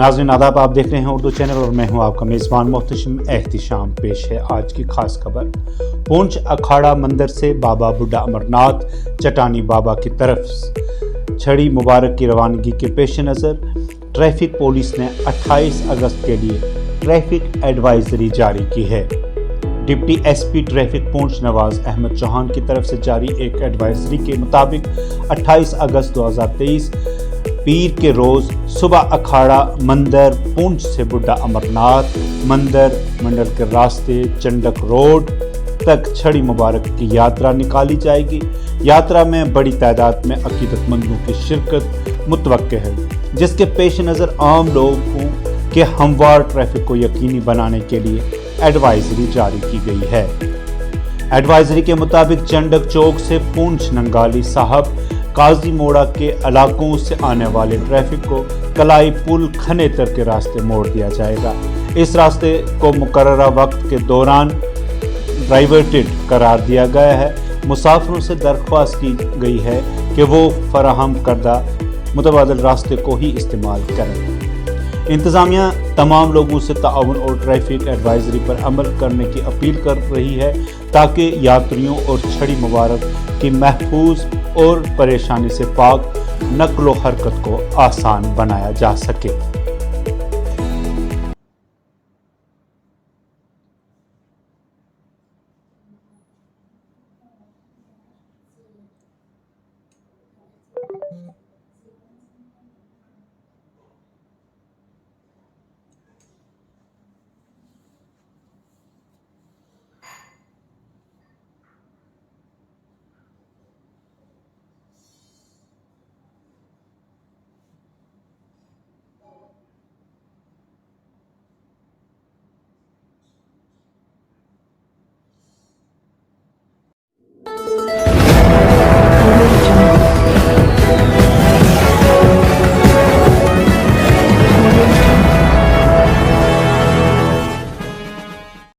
नाज़रीन आदाब, आप देख रहे हैं उर्दू चैनल और मैं हूं आपका मेज़बान मोहतशिम एहतिशाम। पेश है आज की खास खबर। पूंछ अखाड़ा मंदिर से बाबा बुड्ढा अमरनाथ चटानी बाबा की तरफ छड़ी मुबारक की रवानगी के पेश नज़र ट्रैफिक पुलिस ने 28 अगस्त के लिए ट्रैफिक एडवाइजरी जारी की है। डिप्टी एसपी ट्रैफिक पूंछ नवाज अहमद चौहान की तरफ से जारी एक एडवाइजरी के मुताबिक 28 अगस्त 2023 पीर के रोज़ सुबह अखाड़ा मंदिर पूंछ से बुड्ढा अमरनाथ मंदिर के रास्ते चंडक रोड तक छड़ी मुबारक की यात्रा निकाली जाएगी। यात्रा में बड़ी तादाद में अकीदतमंदों की शिरकत मुतवक्के है, जिसके पेश नज़र आम लोगों के हमवार ट्रैफिक को यकीनी बनाने के लिए एडवाइजरी जारी की गई है। एडवाइजरी के मुताबिक चंडक चौक से पूंछ नंगाली साहब काजी मोड़ा के इलाकों से आने वाले ट्रैफिक को कलाई पुल खनेतर के रास्ते मोड़ दिया जाएगा। इस रास्ते को मुकर्ररा वक्त के दौरान डाइवर्टेड करार दिया गया है। मुसाफिरों से दरख्वास्त की गई है कि वो फराहम करदा मुतबादिल रास्ते को ही इस्तेमाल करें। इंतज़ामिया तमाम लोगों से ताउन और ट्रैफिक एडवाइजरी पर अमल करने की अपील कर रही है ताकि यात्रियों और छड़ी मुबारक की महफूज और परेशानी से पाक नक्लो हरकत को आसान बनाया जा सके।